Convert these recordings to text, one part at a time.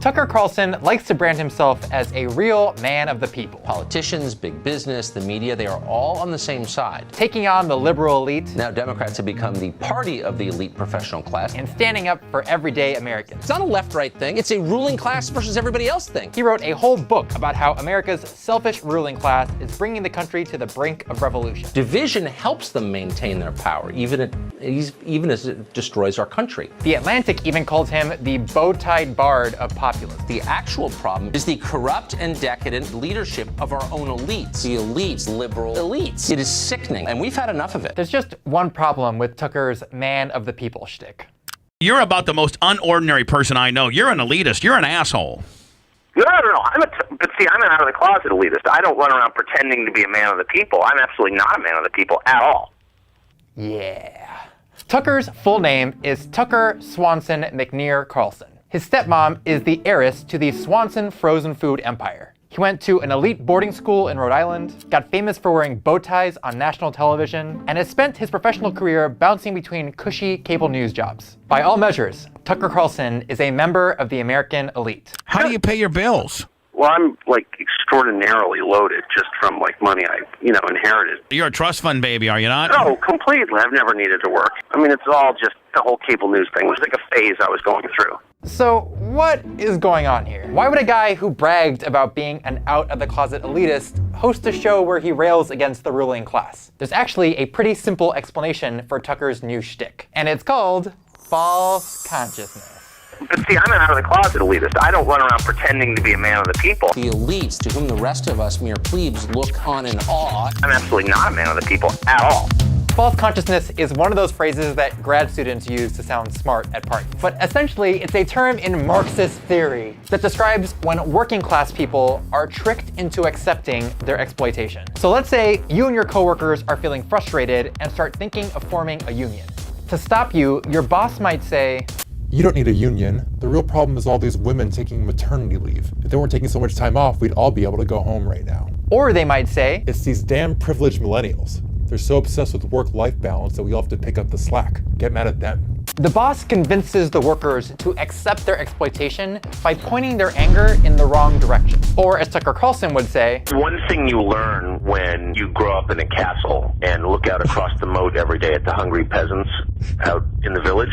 Tucker Carlson likes to brand himself as a real man of the people. Politicians, big business, the media, they are all on the same side. Taking on the liberal elite. Now Democrats have become the party of the elite professional class. And standing up for everyday Americans. It's not a left-right thing, it's a ruling class versus everybody else thing. He wrote a whole book about how America's selfish ruling class is bringing the country to the brink of revolution. Division helps them maintain their power, even as it destroys our country. The Atlantic even called him the bow-tied bard of populism. The actual problem is the corrupt and decadent leadership of our own elites. The elites, liberal elites. It is sickening, and we've had enough of it. There's just one problem with Tucker's man of the people shtick. You're about the most unordinary person I know. You're an elitist. You're an asshole. No. But see, I'm an out of the closet elitist. I don't run around pretending to be a man of the people. I'm absolutely not a man of the people at all. Yeah. Tucker's full name is Tucker Swanson McNear Carlson. His stepmom is the heiress to the Swanson frozen food empire. He went to an elite boarding school in Rhode Island, got famous for wearing bow ties on national television, and has spent his professional career bouncing between cushy cable news jobs. By all measures, Tucker Carlson is a member of the American elite. How do you pay your bills? Well, I'm extraordinarily loaded just from money I, inherited. You're a trust fund baby, are you not? No, completely. I've never needed to work. I mean, it's all just the whole cable news thing. It was like a phase I was going through. So what is going on here? Why would a guy who bragged about being an out-of-the-closet elitist host a show where he rails against the ruling class? There's actually a pretty simple explanation for Tucker's new shtick, and it's called false consciousness. But see, I'm an out-of-the-closet elitist. I don't run around pretending to be a man of the people. The elites, to whom the rest of us mere plebes look on in awe. I'm absolutely not a man of the people at all. False consciousness is one of those phrases that grad students use to sound smart at parties. But essentially, it's a term in Marxist theory that describes when working class people are tricked into accepting their exploitation. So let's say you and your coworkers are feeling frustrated and start thinking of forming a union. To stop you, your boss might say, "You don't need a union. The real problem is all these women taking maternity leave. If they weren't taking so much time off, we'd all be able to go home right now." Or they might say, "It's these damn privileged millennials. They're so obsessed with work-life balance that we all have to pick up the slack. Get mad at them." The boss convinces the workers to accept their exploitation by pointing their anger in the wrong direction. Or as Tucker Carlson would say, one thing you learn when you grow up in a castle and look out across the moat every day at the hungry peasants out in the village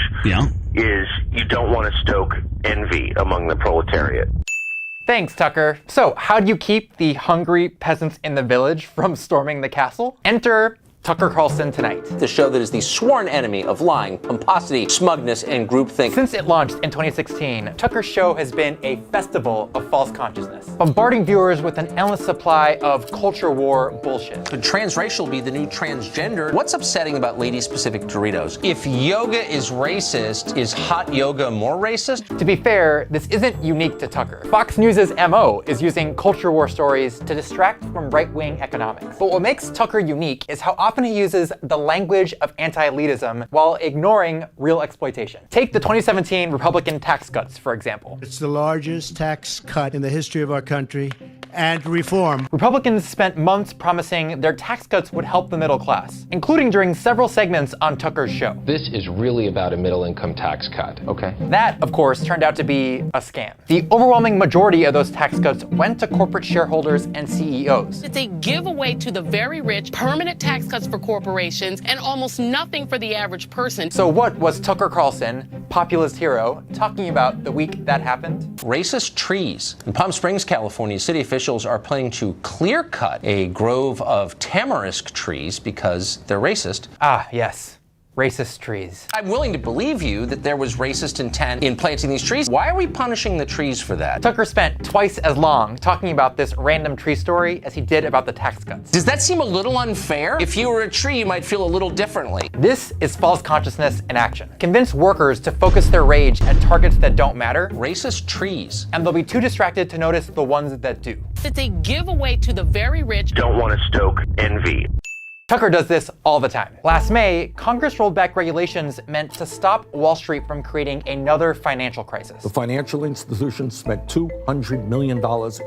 is you don't want to stoke envy among the proletariat. Thanks, Tucker. So how do you keep the hungry peasants in the village from storming the castle? Enter Tucker Carlson Tonight. The show that is the sworn enemy of lying, pomposity, smugness, and groupthink. Since it launched in 2016, Tucker's show has been a festival of false consciousness, bombarding viewers with an endless supply of culture war bullshit. Could transracial be the new transgender? What's upsetting about lady-specific Doritos? If yoga is racist, is hot yoga more racist? To be fair, this isn't unique to Tucker. Fox News' MO is using culture war stories to distract from right-wing economics. But what makes Tucker unique is how often he uses the language of anti-elitism while ignoring real exploitation. Take the 2017 Republican tax cuts, for example. It's the largest tax cut in the history of our country, and reform. Republicans spent months promising their tax cuts would help the middle class, including during several segments on Tucker's show. This is really about a middle-income tax cut. Okay. That, of course, turned out to be a scam. The overwhelming majority of those tax cuts went to corporate shareholders and CEOs. It's a giveaway to the very rich, permanent tax cuts for corporations, and almost nothing for the average person. So what was Tucker Carlson, populist hero, talking about the week that happened? Racist trees. In Palm Springs, California, city officials are planning to clear-cut a grove of tamarisk trees because they're racist. Ah, yes. Racist trees. I'm willing to believe you that there was racist intent in planting these trees. Why are we punishing the trees for that? Tucker spent twice as long talking about this random tree story as he did about the tax cuts. Does that seem a little unfair? If you were a tree, you might feel a little differently. This is false consciousness in action. Convince workers to focus their rage at targets that don't matter. Racist trees. And they'll be too distracted to notice the ones that do. It's a giveaway to the very rich. Don't want to stoke envy. Tucker does this all the time. Last May, Congress rolled back regulations meant to stop Wall Street from creating another financial crisis. The financial institutions spent $200 million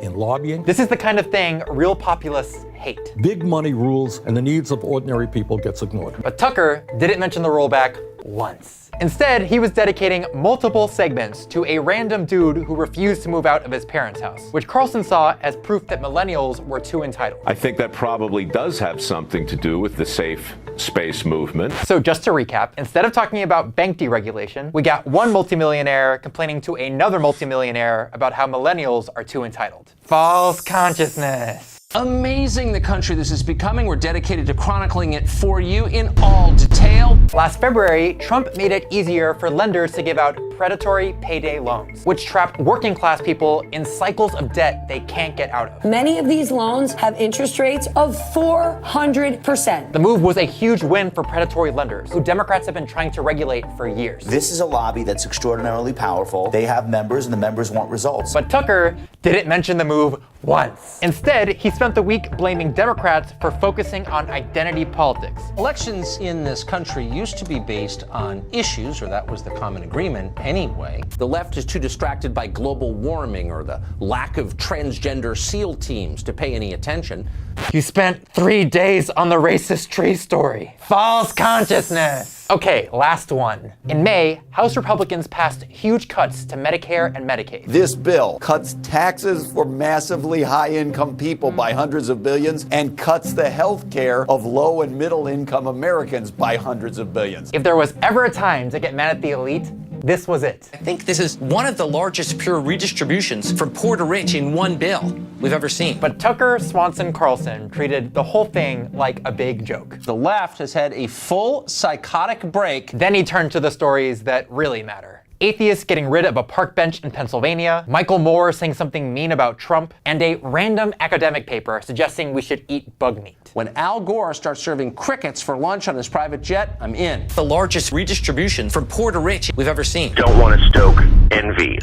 in lobbying. This is the kind of thing real populists hate. Big money rules and the needs of ordinary people gets ignored. But Tucker didn't mention the rollback once. Instead, he was dedicating multiple segments to a random dude who refused to move out of his parents' house, which Carlson saw as proof that millennials were too entitled. I think that probably does have something to do with the safe space movement. So just to recap, instead of talking about bank deregulation, we got one multimillionaire complaining to another multimillionaire about how millennials are too entitled. False consciousness. Amazing the country this is becoming. We're dedicated to chronicling it for you in all detail. Last February, Trump made it easier for lenders to give out predatory payday loans, which trapped working class people in cycles of debt they can't get out of. Many of these loans have interest rates of 400%. The move was a huge win for predatory lenders, who Democrats have been trying to regulate for years. This is a lobby that's extraordinarily powerful. They have members, and the members want results. But Tucker didn't mention the move once. Instead, he spent the week blaming Democrats for focusing on identity politics. Elections in this country used to be based on issues, or that was the common agreement anyway. The left is too distracted by global warming or the lack of transgender SEAL teams to pay any attention. You spent 3 days on the racist tree story. False consciousness. Okay, last one. In May, House Republicans passed huge cuts to Medicare and Medicaid. This bill cuts taxes for massively high-income people by hundreds of billions and cuts the health care of low and middle-income Americans by hundreds of billions. If there was ever a time to get mad at the elite, this was it. I think this is one of the largest pure redistributions from poor to rich in one bill we've ever seen. But Tucker Swanson Carlson treated the whole thing like a big joke. The left has had a full psychotic break. Then he turned to the stories that really matter. Atheists getting rid of a park bench in Pennsylvania, Michael Moore saying something mean about Trump, and a random academic paper suggesting we should eat bug meat. When Al Gore starts serving crickets for lunch on his private jet, I'm in. The largest redistribution from poor to rich we've ever seen. Don't want to stoke envy.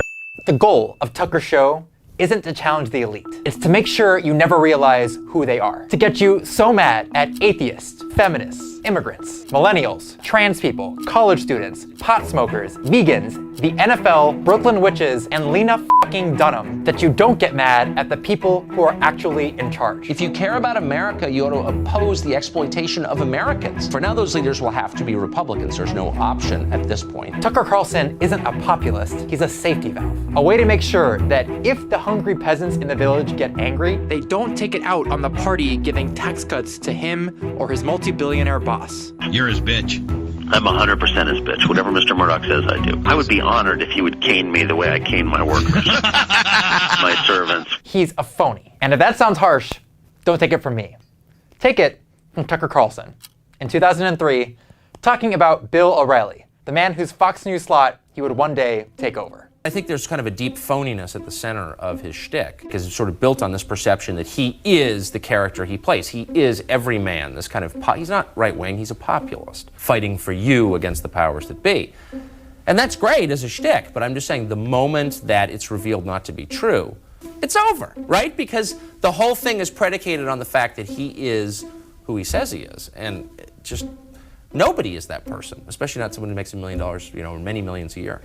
The goal of Tucker's show isn't to challenge the elite. It's to make sure you never realize who they are. To get you so mad at atheists, feminists, immigrants, millennials, trans people, college students, pot smokers, vegans, the NFL, Brooklyn witches, and Lena fucking Dunham that you don't get mad at the people who are actually in charge. If you care about America, you ought to oppose the exploitation of Americans. For now, those leaders will have to be Republicans. There's no option at this point. Tucker Carlson isn't a populist, he's a safety valve. A way to make sure that if the hungry peasants in the village get angry, they don't take it out on the party giving tax cuts to him or his multi-billionaire boss. You're his bitch. I'm 100% his bitch. Whatever Mr. Murdoch says, I do. I would be honored if he would cane me the way I cane my workers, my servants. He's a phony. And if that sounds harsh, don't take it from me. Take it from Tucker Carlson. In 2003, talking about Bill O'Reilly, the man whose Fox News slot he would one day take over. I think there's kind of a deep phoniness at the center of his shtick, because it's sort of built on this perception that he is the character he plays. He is every man, this kind of, he's not right-wing, he's a populist, fighting for you against the powers that be. And that's great as a shtick, but I'm just saying the moment that it's revealed not to be true, it's over, right? Because the whole thing is predicated on the fact that he is who he says he is, and just nobody is that person, especially not someone who makes $1 million, or many millions a year.